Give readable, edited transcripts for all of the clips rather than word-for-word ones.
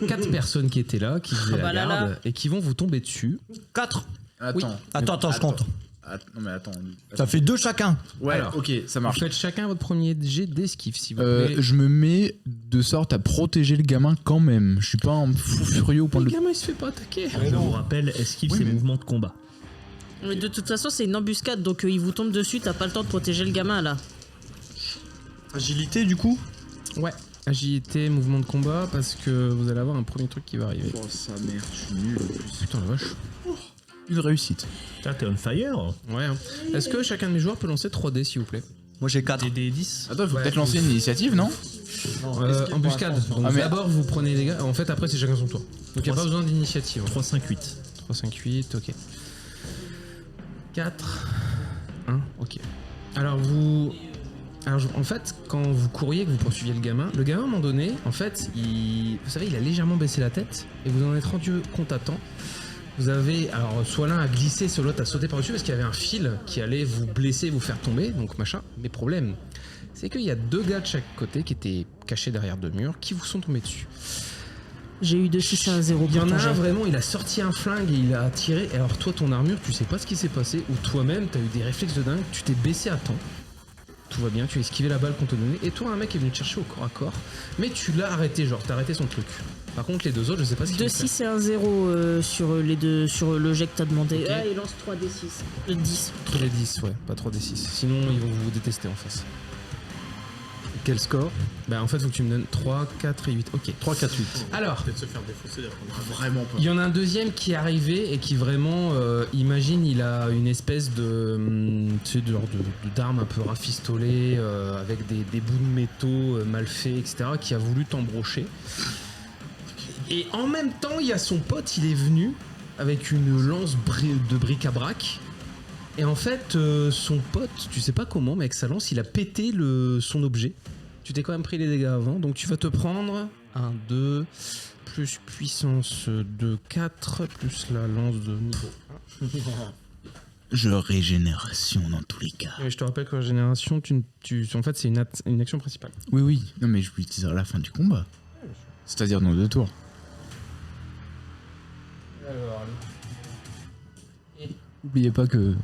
4 personnes qui étaient là, qui faisaient la garde, et qui vont vous tomber dessus. 4. Attends. Attends, je compte. Non mais attends. Ça fait 2 chacun. Ouais, Alors, ok, ça Vous marche. faites chacun votre premier jet d'esquive, s'il vous plaît. Je me mets de sorte à protéger le gamin quand même. Je suis pas un fou furieux au point Le de... gamin, il se fait pas attaquer. Je vous rappelle, esquive, Oui, c'est mais- mouvement de combat. Mais de toute façon, c'est une embuscade, donc il vous tombe dessus, t'as pas le temps de protéger le gamin là. Agilité, du coup. Ouais. Agilité, mouvement de combat, parce que vous allez avoir un premier truc qui va arriver. Oh sa mère, je suis nul en plus. Putain la vache. Une réussite. Putain, t'es on fire. Ouais. Hein. Est-ce que chacun de mes joueurs peut lancer 3D, s'il vous plaît? Moi, j'ai 4. Des 10. Attends, il faut Ouais. peut-être lancer une initiative, non? Embuscade. Donc Ah, mais- d'abord vous prenez les gars. En fait après c'est chacun son tour. Donc il n'y a pas 3, besoin d'initiative. 3, 5, 8. 3, 5, 8, ok. 4, 1, ok. Alors en fait, quand vous couriez, que vous poursuiviez le gamin, à un moment donné, en fait, vous savez, il a légèrement baissé la tête et vous en êtes rendu compte à temps. Vous avez, alors, soit l'un a glissé, soit l'autre a sauté par-dessus parce qu'il y avait un fil qui allait vous blesser, vous faire tomber, donc machin. Mais problème, c'est qu'il y a 2 gars de chaque côté qui étaient cachés derrière 2 murs qui vous sont tombés dessus. J'ai eu de 6 à 0 Il y pour en ton a jet. un vraiment, il a sorti un flingue et il a tiré. Et alors toi, ton armure, tu sais pas ce qui s'est passé, ou toi-même, t'as eu des réflexes de dingue, tu t'es baissé à temps. Tout va bien, tu as esquivé la balle qu'on te donnait. Et toi, un mec est venu te chercher au corps à corps, mais tu l'as arrêté, genre t'as arrêté son truc. Par contre, les 2 autres, je sais pas ce qu'ils 2, vont faire. 6 et 1, 0 sur les deux, sur le jet que t'as demandé. Ok. Ah, il lance 3 D6. Le 10. Trop des 10, ouais, pas trop des 6. Sinon, ils vont vous détester en face. Quel score? Bah en fait, faut que tu me donnes 3, 4 et 8. Ok. 3, 4, 8. Alors, Peut-être se faire défoncer d'après moi. Vraiment pas. il y en a un deuxième qui est arrivé et qui vraiment, imagine, il a une espèce de, tu sais, d'arme un peu rafistolée avec des bouts de métaux mal faits, etc., qui a voulu t'embrocher. Et en même temps, il y a son pote, il est venu avec une lance de bric-à-brac. Et en fait, son pote, tu sais pas comment, mais avec sa lance, il a pété son objet. Tu t'es quand même pris les dégâts avant, donc tu vas te prendre 1, 2, plus puissance de 4, plus la lance de niveau 1. Je régénération dans tous les cas. Et je te rappelle que la génération, en fait, c'est une action principale. Oui, oui. Non, mais je l'utiliserai à la fin du combat. C'est-à-dire dans 2 tours. Alors, N'oubliez pas que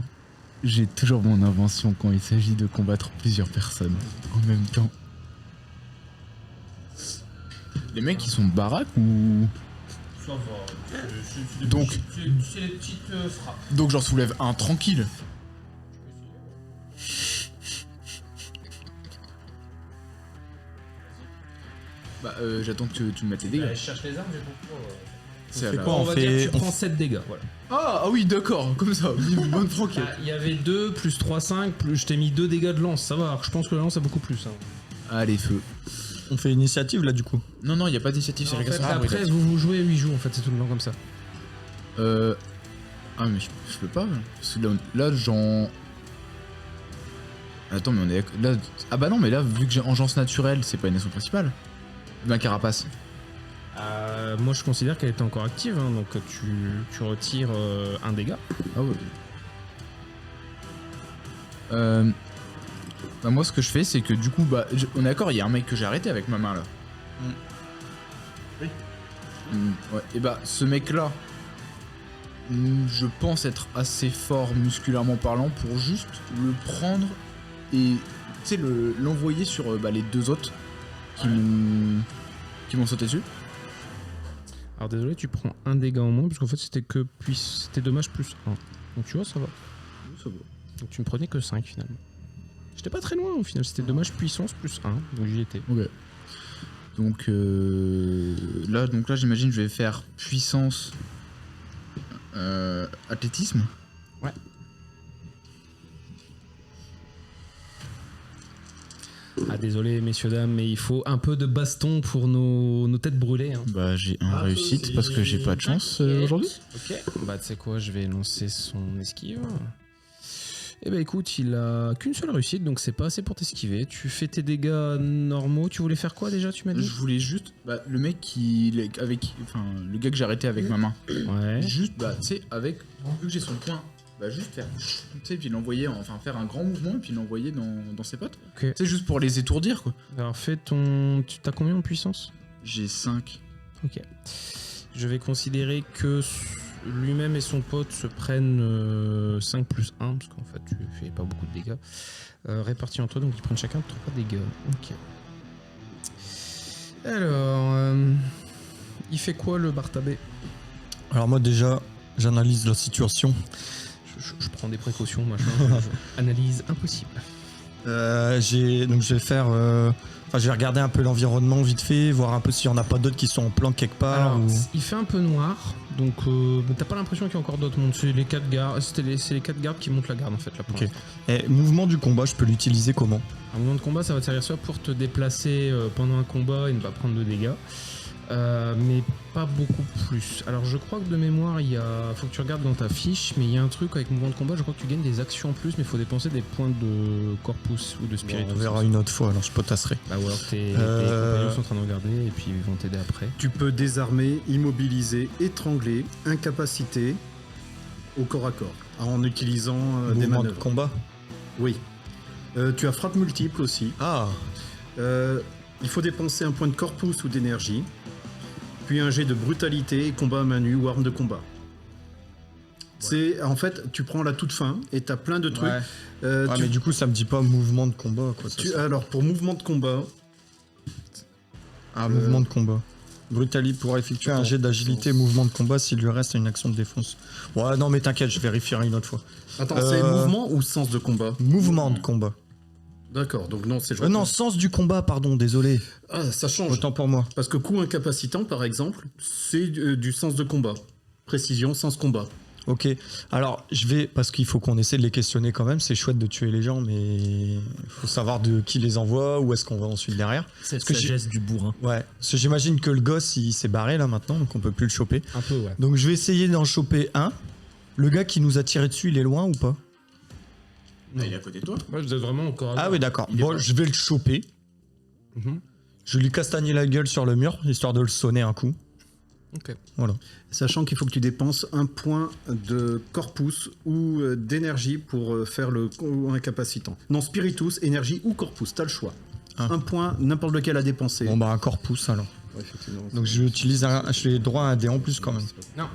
j'ai toujours mon invention quand il s'agit de combattre plusieurs personnes en même temps. Les mecs, ils sont baraques ou... Ça va. Donc, c'est les petites frappes. donc j'en soulève un tranquille. Bah, j'attends que tu me mettes les dégâts. Je cherche les armes, j'ai beaucoup. C'est à fait la- quoi On on va fait- dire que tu on prends 7 dégâts, voilà. Ah oui, d'accord, comme ça, une bonne franquette. Il y avait 2 plus 3, 5, plus je t'ai mis 2 dégâts de lance, ça va. Alors, je pense que la lance a beaucoup plus. Hein. Allez, feu. On fait initiative là, du coup. Non, non, il n'y a pas d'initiative, c'est En fait, la après, vous jouez 8 jours, en fait, c'est tout le long comme ça. Ah, mais je peux pas. Parce que là j'en. Attends, mais on est. Là... Ah, bah non, mais là, vu que j'ai engeance naturelle, c'est pas une action principale. Ma carapace. Moi, je considère qu'elle était encore active, hein, donc tu retires un dégât. Ah ouais. Bah, moi, ce que je fais, c'est que du coup, bah, on est d'accord, il y a un mec que j'ai arrêté avec ma main là. Oui. Ouais. Et bah, ce mec-là, je pense être assez fort musculairement parlant pour juste le prendre et tu sais l'envoyer sur bah, les 2 autres qui m'ont sauté dessus. Alors, désolé, tu prends un dégât en moins, parce qu'en fait, c'était dommage plus 1. Donc, tu vois, ça va. Ça va. Donc, tu me prenais que 5 finalement. J'étais pas très loin au final, c'était dommage puissance plus 1, donc j'y étais. Ok. Donc là j'imagine je vais faire puissance athlétisme. Ouais. Ah désolé messieurs dames, mais il faut un peu de baston pour nos têtes brûlées. Hein. Bah j'ai un réussite parce que j'ai pas de chance aujourd'hui. Ok. Bah tu sais quoi, je vais lancer son esquive. Eh ben écoute, il a qu'une seule réussite, donc c'est pas assez pour t'esquiver. Tu fais tes dégâts normaux. Tu voulais faire quoi déjà, tu m'as dit? Je voulais juste bah, le mec le gars que j'ai arrêté avec ma main. Ouais. Juste bah tu sais avec vu que j'ai son poing, bah juste faire tu sais puis l'envoyer faire un grand mouvement et puis l'envoyer dans ses potes. Ok. C'est juste pour les étourdir quoi. Alors fais ton... T'as combien en puissance? J'ai 5. Ok. Je vais considérer que lui-même et son pote se prennent 5 plus 1, parce qu'en fait tu fais pas beaucoup de dégâts. Répartis entre eux, donc ils prennent chacun 3 dégâts. Ok. Alors, il fait quoi le Bartabé? Alors moi déjà, j'analyse la situation. Je prends des précautions, machin. Analyse impossible. Donc je vais faire... je vais regarder un peu l'environnement vite fait, voir un peu s'il n'y en a pas d'autres qui sont en plan quelque part. Alors, ou... il fait un peu noir, donc t'as pas l'impression qu'il y a encore d'autres mondes. C'est les 4 gardes, c'est les 4 gardes qui montent la garde en fait là pour Ok. l'instant. Et mouvement du combat, je peux l'utiliser comment? Un moment de combat, ça va te servir soit pour te déplacer pendant un combat et ne pas prendre de dégâts, mais pas beaucoup plus. Alors je crois que de mémoire, faut que tu regardes dans ta fiche, mais il y a un truc avec mouvement de combat, je crois que tu gagnes des actions en plus, mais il faut dépenser des points de corpus ou de Bon, spirit. on verra une autre fois, alors je potasserai. Bah, ou alors tes compagnons sont en train de regarder et puis ils vont t'aider après. Tu peux désarmer, immobiliser, étrangler, incapaciter au corps à corps en utilisant des Mouvement de manœuvres. combat. Oui. Tu as frappe multiple aussi. Ah, Il faut dépenser un point de corpus ou d'énergie, puis un jet de brutalité, combat à main nue ou arme de combat. C'est en fait, tu prends la toute fin et t'as plein de trucs. Ouais. mais du coup ça me dit pas mouvement de combat quoi. Ça, Alors pour mouvement de combat, mouvement de combat. Brutali pourra effectuer un jet d'agilité et mouvement de combat s'il lui reste une action de défense. Ouais, non mais t'inquiète, je vérifierai une autre fois. attends, c'est mouvement ou sens de combat? Mouvement de combat. D'accord, donc non, c'est Non, sens du combat, pardon, désolé. Ah, ça change. Autant pour moi. Parce que coup incapacitant, par exemple, c'est du sens de combat. Précision, sens combat. Ok, alors je vais, parce qu'il faut qu'on essaie de les questionner quand même, c'est chouette de tuer les gens, mais il faut savoir de qui les envoie, où est-ce qu'on va ensuite derrière. Cette que sagesse du bourrin. Ouais, parce que j'imagine que le gosse il s'est barré là maintenant, donc on peut plus le choper. Un peu, ouais. Donc je vais essayer d'en choper un. Le gars qui nous a tiré dessus, il est loin ou pas? Ah, il est à côté de toi. Moi, je dois vraiment encore. Ah oui, d'accord. Il est Bon, pas- je vais le choper. Mhm. Je lui castagner la gueule sur le mur, histoire de le sonner un coup. Ok. Voilà. Sachant qu'il faut que tu dépenses un point de corpus ou d'énergie pour faire le incapacitant. Non, spiritus, énergie ou corpus, t'as le choix. Ah. Un point, n'importe lequel à dépenser. Bon bah un corpus alors. Donc j'ai droit à un dé en plus quand même. Non.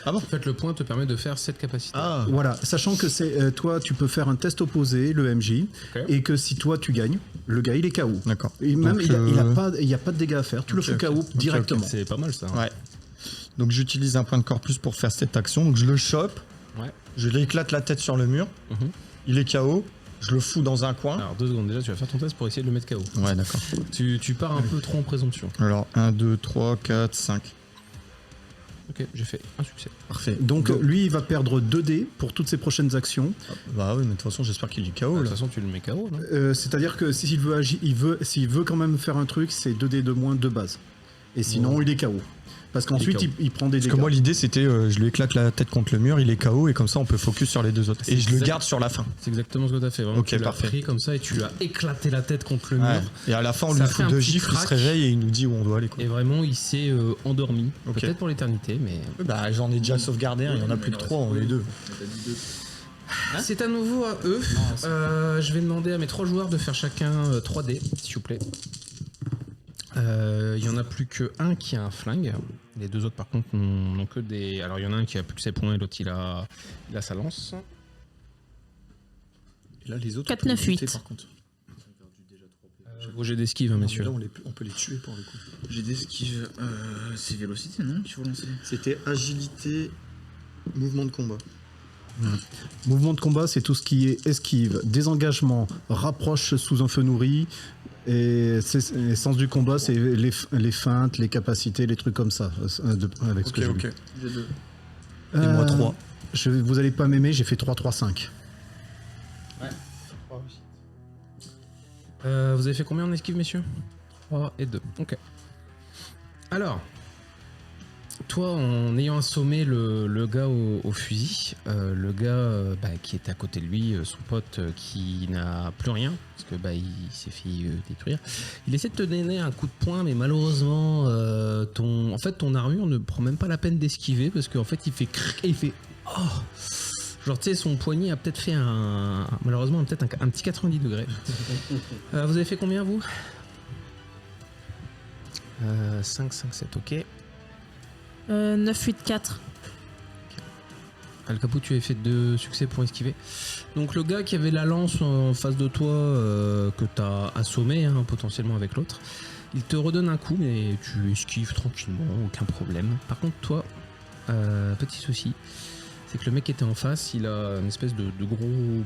Ah bon? En fait, le point te permet de faire cette capacité. Ah. Voilà, sachant que c'est toi, tu peux faire un test opposé, le MJ, Ok. et que si toi tu gagnes, le gars il est KO. D'accord. Et même Donc, il n'y a pas de dégâts à faire, tu le fais ok. KO Ok, directement. C'est pas mal ça. hein. Ouais. Donc j'utilise un point de corpus pour faire cette action. Donc je le chope. Ouais. Je lui éclate la tête sur le mur. Mhm. Il est KO. Je le fous dans un coin. Alors 2 secondes, déjà tu vas faire ton test pour essayer de le mettre KO. Ouais, d'accord. Tu pars un peu trop en présomption. Alors 1, 2, 3, 4, 5. Ok, j'ai fait un succès. Parfait. Donc Go. lui il va perdre 2 dés pour toutes ses prochaines actions. Bah oui, mais de toute façon j'espère qu'il est KO De là. toute façon, tu le mets KO, non C'est-à-dire que s'il veut agir, s'il veut quand même faire un truc, c'est 2 dés de moins de base. Et sinon il est KO. Parce qu'ensuite KO. il prend des Parce dégâts. que moi l'idée c'était je lui éclate la tête contre le mur, il est KO et comme ça on peut focus sur les deux autres. C'est Et je le exact. garde sur la fin. C'est exactement ce que t'as fait. Vraiment, Ok, tu l'as parfait. pris comme ça et tu lui as éclaté la tête contre le mur. Ouais. Et à la fin on Ça lui fait fout un 2 petit gifles, il se crack. réveille et il nous dit où on doit aller quoi. Et vraiment, il s'est endormi. Ok. Peut-être pour l'éternité, mais. Bah j'en ai déjà sauvegardé un, il y en a plus que 3, on est 2. C'est à nouveau à eux. Je vais demander à mes 3 joueurs de faire chacun 3 dés, s'il vous plaît. Il y en a plus que un qui a un flingue. Les 2 autres, par contre, n'ont que des. Alors, il y en a un qui a plus que ses points et l'autre, il a sa lance. Et là les autres 4, on peut 9, les buter, 8. par contre. Vos jets d'esquive, hein, messieurs. Là, on peut les tuer pour le coup. J'ai des esquives. C'est vélocité, non, qu'il faut lancer? C'était agilité, mouvement de combat. Mouvement de combat, c'est tout ce qui est esquive, désengagement, rapproche sous un feu nourri. Et sens du combat, c'est les feintes, les capacités, les trucs comme ça. Avec ce que j'ai vu. J'ai 2. Et moi 3. Vous allez pas m'aimer, j'ai fait 3-3-5. Vous avez fait combien en esquive, messieurs 3 et 2. Ok. Alors, toi, en ayant assommé le gars au fusil, le gars qui était à côté de lui, son pote qui n'a plus rien, parce que il s'est fait détruire, il essaie de te donner un coup de poing, mais malheureusement, ton armure ne prend même pas la peine d'esquiver, parce qu'en fait, il fait cric et il fait oh. Genre, tu sais, son poignet a peut-être fait malheureusement, peut-être un petit 90 degrés. Vous avez fait combien, vous 5, 5, 7, ok. 9, 8, 4. Al Capot, tu avais fait 2 succès pour esquiver. Donc le gars qui avait la lance en face de toi, que t'as assommé hein, potentiellement avec l'autre, il te redonne un coup, mais tu esquives tranquillement, aucun problème. Par contre, toi, petit souci, c'est que le mec qui était en face, il a une espèce de gros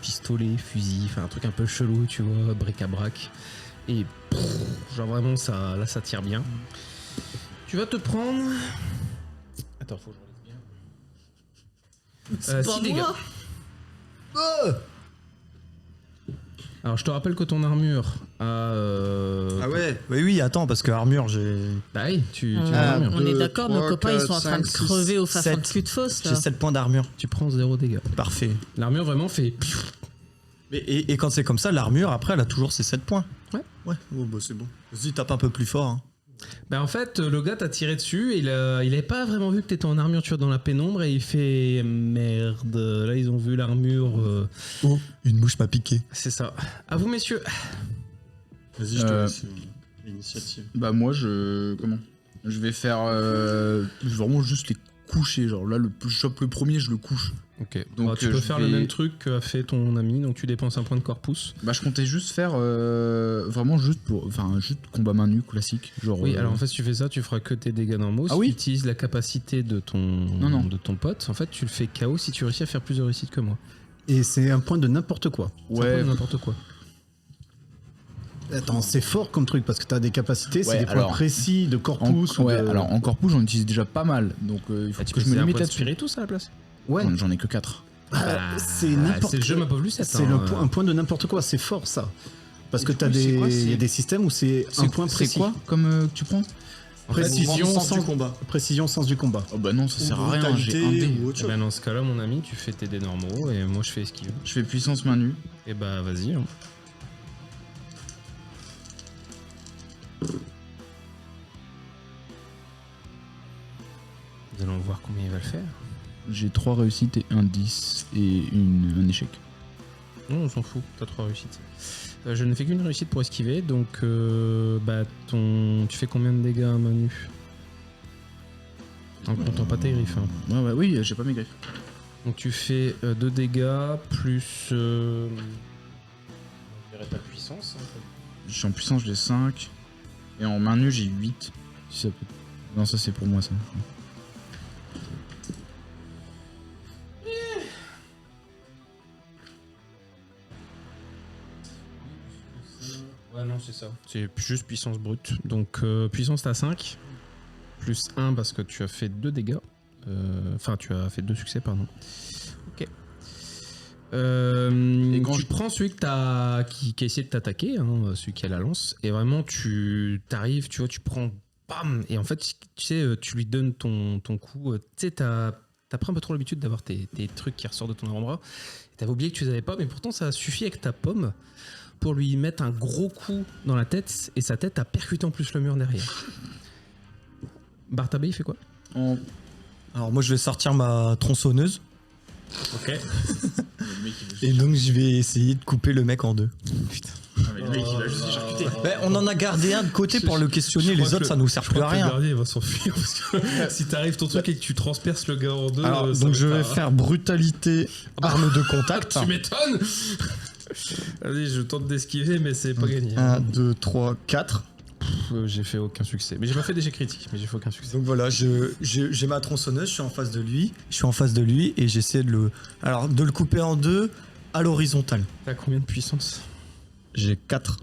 pistolet, fusil, enfin un truc un peu chelou, tu vois, bric-à-brac. Et genre vraiment, ça tire bien. Tu vas te prendre... Attends, faut que je relise bien. 6 dégâts. Alors je te rappelle que ton armure a... Ah ouais. Oui, attends, parce que armure, j'ai... Bah oui, tu as une armure. On est 2, d'accord, nos 3, copains ils sont en 4, train de 5, crever aux façons de 7. cul de fausse là. J'ai 7 points d'armure. Tu prends 0 dégâts. Parfait. L'armure vraiment fait... Et quand c'est comme ça, l'armure, après, elle a toujours ses 7 points. Ouais. Ouais, oh, bah, c'est bon. Vas-y, tape un peu plus fort. Hein. Bah en fait, le gars t'a tiré dessus et il avait pas vraiment vu que t'étais en armure, tu vois, dans la pénombre et il fait... Merde, là ils ont vu l'armure... Oh, une mouche m'a piqué. C'est ça. À vous messieurs. Vas-y, je te laisse l'initiative. Bah moi je vais faire je vais vraiment juste les coucher, genre là je chope le premier, je le couche. Ok. Donc, Bah, tu peux je faire vais- le même truc qu'a fait ton ami, donc tu dépenses un point de corpus. Bah je comptais juste faire vraiment juste combat main nue classique, genre Oui, alors en fait, si tu fais ça, tu feras que tes dégâts normaux. Ah Si oui tu utilises la capacité de Non. de ton pote, en fait, tu le fais KO si tu réussis à faire plus de réussite que moi. Et c'est un point de n'importe quoi. C'est un peu ouais. n'importe quoi. Attends, c'est fort comme truc parce que t'as des capacités, c'est Ouais, des points alors, précis de corpus. ou ouais, de- alors en corpus j'en utilise déjà pas mal, donc il faut Tu que peux je me faire un limite point de là-dessus. spiritus à la place. Ouais, J'en ai que 4. c'est n'importe C'est le jeu quoi. m'a pas voulu ça. C'est un point de n'importe quoi, c'est fort ça. Parce Et que du coup, c'est il quoi, y a des systèmes où c'est un point C'est précis. quoi comme que tu prends Précision, sens du sens, combat. précision, sens du combat. Oh bah non, ça sert à rien, j'ai un dé. ou autre Eh chose. ben, dans ce cas-là, mon ami, tu fais tes dés normaux et moi je fais esquive. Je fais puissance main nue. Et bah vas-y. Hein. Nous allons voir combien il va le faire. J'ai 3 réussites et un 10 et un échec. Non, on s'en fout, t'as 3 réussites. Je ne fais qu'une réussite pour esquiver, donc bah tu fais combien de dégâts à main nue en comptant pas tes griffes. Hein. Ouais, oui, j'ai pas mes griffes. Donc tu fais 2 dégâts plus je dirais ta puissance. Hein. Je suis en puissance, j'ai 5. Et en main nue, j'ai 8. Si ça peut... Non, ça c'est pour moi ça. Ouais, non, c'est ça. C'est juste puissance brute. Donc puissance t'as 5 plus 1 parce que tu as fait 2 dégâts. Enfin, tu as fait 2 succès, pardon. Ok. Et quand tu je- prends celui qui a essayé de t'attaquer, hein, celui qui a la lance, et vraiment tu t'arrives, tu vois, tu prends, bam, et en fait, tu sais, tu lui donnes ton coup. Tu sais, t'as pris un peu trop l'habitude d'avoir tes trucs qui ressortent de ton avant-bras. T'avais oublié que tu les avais pas, mais pourtant ça a suffi avec ta pomme pour lui mettre un gros coup dans la tête, et sa tête a percuté en plus le mur derrière. Bartabé, il fait quoi? Alors moi, je vais sortir ma tronçonneuse. Ok. Et donc, je vais essayer de couper le mec en deux. Le mec, il a juste charcuté. Ben, on en a gardé un de côté pour le questionner, les autres, ça nous sert plus à rien. Le dernier va s'enfuir parce que si t'arrives ton truc et que tu transperces le gars en deux, Alors, ça donc va je être vais un- faire brutalité, arme de contact. Tu m'étonnes. Vas-y, je tente d'esquiver, mais c'est pas gagné. 1, 2, 3, 4. J'ai fait aucun succès. Mais j'ai pas fait d'échec critique, mais j'ai fait aucun succès. Donc voilà, j'ai ma tronçonneuse, je suis en face de lui. Je suis en face de lui et j'essaie de le couper en deux à l'horizontale. T'as combien de puissance? J'ai 4.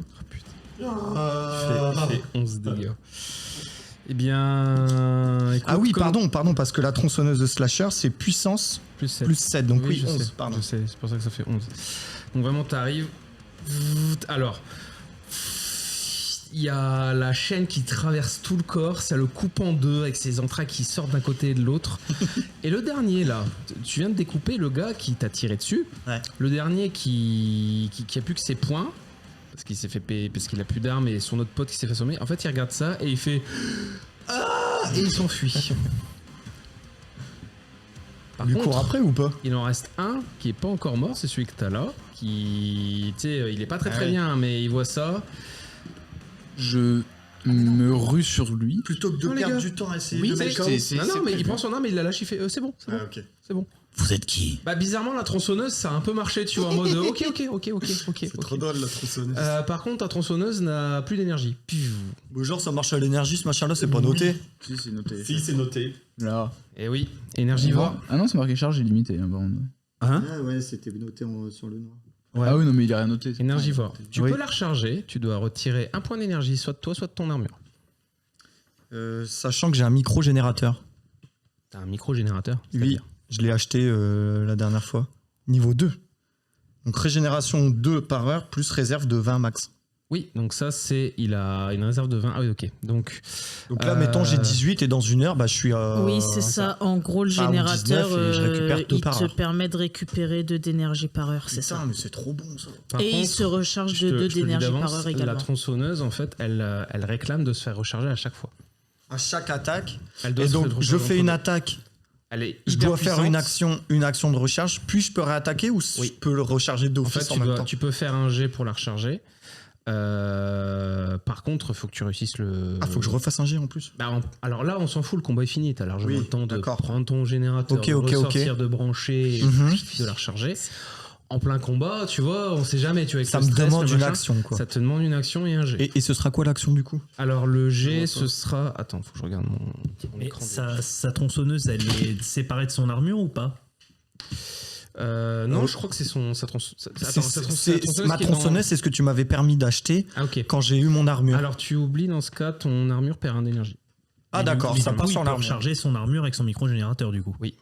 Fait 11 dégâts. Eh bien. Écoute, Ah oui, comme- pardon, parce que la tronçonneuse de slasher, c'est puissance Plus 7. plus 7, donc oui, je 11, sais, pardon. Je sais, c'est pour ça que ça fait 11. Donc vraiment, t'arrives. Alors. Il y a la chaîne qui traverse tout le corps, ça le coupe en deux avec ses entrailles qui sortent d'un côté et de l'autre. Et le dernier là, tu viens de découper le gars qui t'a tiré dessus. Ouais. Le dernier qui a plus que ses poings, parce qu'il s'est fait payer, parce qu'il a plus d'armes, et son autre pote qui s'est fait assommer. En fait, il regarde ça et il fait ah, et il s'enfuit. Par Lui contre, court après ou pas? il en reste un qui est pas encore mort, c'est celui que t'as là, qui, tu sais, il est pas très Ah ouais. bien, mais il voit ça. Je me rue sur lui. Plutôt que de Non, les perdre gars. du temps à essayer Oui, de c'est- mettre KO. Non, mais il prend son arme, il la lâche, il fait c'est bon, c'est bon, ok. c'est bon. Vous êtes qui? Bah bizarrement la tronçonneuse ça a un peu marché, tu vois, en mode ok. C'est trop drôle la tronçonneuse. Par contre ta tronçonneuse n'a plus d'énergie. Bon, genre ça marche à l'énergie ce machin là, c'est pas noté. Si, c'est noté. Si, c'est noté. Là. Et oui, énergivore. Ah non, c'est marqué charge illimitée. Hein, par contre. Hein? Ah ouais, c'était noté sur le noir. Ah oui, non, mais il a rien noté. c'est Énergivore. Tu Oui. peux la recharger, tu dois retirer un point d'énergie, soit de toi, soit de ton armure. Sachant que j'ai un micro-générateur. T'as un micro-générateur. Oui, c'est-à-dire je l'ai acheté la dernière fois. Niveau 2. Donc régénération 2 par heure plus réserve de 20 max. Oui, donc ça c'est. Il a une réserve de 20. Ah oui, ok. Donc. Donc là, mettons, j'ai 18 et dans une heure, bah, je suis à... Oui, c'est ça. En gros, le Enfin, ou générateur, 19 et je récupère deux il par te heure. permet de récupérer 2 d'énergie par heure, c'est Putain, ça. mais c'est trop bon ça. par Et il contre, se recharge je de te- 2 je te le dis d'énergie par d'avance, heure La également. tronçonneuse, en fait, elle réclame de se faire recharger à chaque fois. À chaque attaque. Elle doit Et se donc, faire je recharger fais en une fois. attaque. Elle est Je hyper dois faire puissante. une action de recharge, puis je peux réattaquer ou Oui. je peux le recharger En d'office fait, en même temps. tu peux faire un jet pour la recharger. Par contre, il faut que tu réussses le. Ah, faut que je refasse un jet en plus. Bah, alors là, on s'en fout, le combat est fini. T'as largement Oui, le temps de d'accord. prendre ton générateur, Ok, de ok, ressortir, de brancher, et Mhm. de la recharger. En plein combat, tu vois, on sait jamais. Tu vois, avec Ça le me stress, demande le une machin, action, quoi. Ça te demande une action et un jet. Et ce sera quoi l'action du coup? Alors le jet, ce sera. Attends, faut que je regarde mon Mais écran. sa tronçonneuse, elle est séparée de son armure ou pas? Non, je crois que c'est sa tronçonneuse. Ma tronçonneuse, c'est ce que tu m'avais permis d'acheter Ah ok. quand j'ai eu mon armure. Alors tu oublies dans ce cas, ton armure perd un d'énergie. Ah d'accord, Mais ça du coup, passe il sur peut l'armure. recharger son armure avec son micro-générateur du coup. Oui.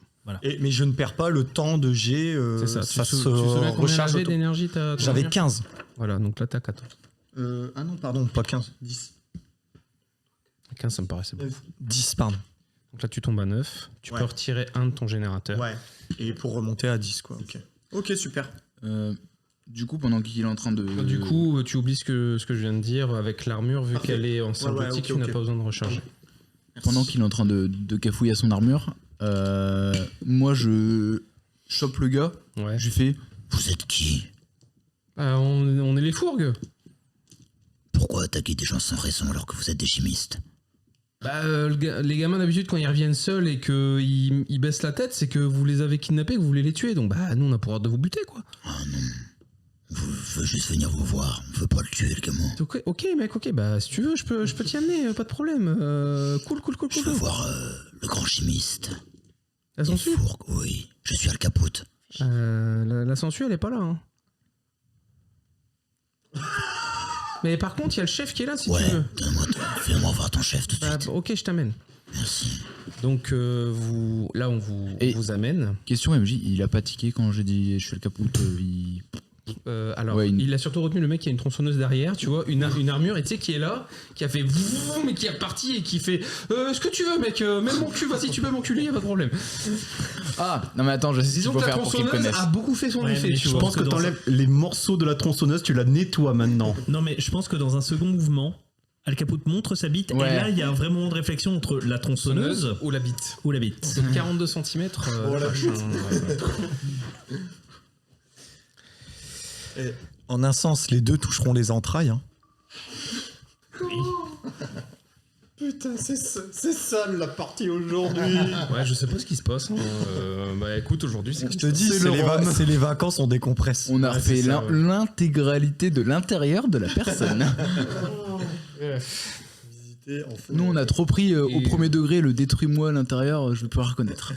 Mais je ne perds pas le temps de jet, C'est ça. ça tu se souviens combien recharge. d'AG d'énergie t'as J'avais 15. Voilà, donc là t'as 14. Ah non, pardon, pas 15, 10. 15, ça me paraissait bon. 10, pardon. Donc là tu tombes à 9. Tu Ouais. peux retirer un de ton générateur. Ouais. Et pour remonter à 10, quoi. Ok, super. Du coup, pendant qu'il est en train de. Du coup, tu oublies ce que je viens de dire avec l'armure, vu Parfait. qu'elle est en ouais, symbiotique, ok, tu n'as ok. pas besoin de recharger. Pendant qu'il est en train de cafouiller à son armure, moi je chope le gars, Ouais. je lui fais. Vous êtes qui? On est les fourgues. Pourquoi attaquer des gens sans raison alors que vous êtes des chimistes? Bah, les gamins d'habitude quand ils reviennent seuls et qu'ils baissent la tête, c'est que vous les avez kidnappés, que vous voulez les tuer. Donc bah nous on a pour ordre de vous buter quoi. Ah non. On veut juste venir vous voir. On veut pas le tuer, le gamin. Ok mec, ok, bah si tu veux je peux t'y amener, pas de problème. Cool. Je veux voir le grand chimiste. La Les sangsue fourgues, oui. Je suis Al Capote. la sangsue elle est pas là. Hein. Mais par contre il y a le chef qui est là si Ouais, tu veux. fais-moi voir ton chef tout de Bah, suite. ok je t'amène. Merci. Donc on vous amène. Question MJ, il a pas tiqué quand j'ai dit je fais le capote. Alors, Ouais, il a surtout retenu le mec qui a une tronçonneuse derrière, tu vois, une armure, et tu sais, qui est là, qui a fait vroom, mais qui est reparti et qui fait ce que tu veux, mec, même mon cul, vas-y, tu peux m'enculer, y a pas de problème. Ah, non mais attends, je sais ce qu'il Disons faut que la faire pour qu'il me tronçonneuse connaisse. a beaucoup fait son Ouais, effet, mais tu je vois. Je pense que dans t'enlèves les morceaux de la tronçonneuse, tu la nettoies maintenant. Non, mais je pense que dans un second mouvement, Al Capote montre sa bite Ouais. et là il y a un vrai moment de réflexion entre la tronçonneuse ou la bite. ou la bite. C'est 42 cm. En un sens, les deux toucheront les entrailles. Hein. Putain, c'est sale la partie aujourd'hui. Ouais, je sais pas ce qui se passe. Hein. Bah écoute, aujourd'hui, c'est Je te dis, C'est c'est le rhum. c'est les vacances, on décompresse. On a Ouais, refait c'est ça, ouais. l'intégralité de l'intérieur de la personne. Nous, on a trop pris au Et- premier degré le détruis-moi à l'intérieur, je veux pas reconnaître.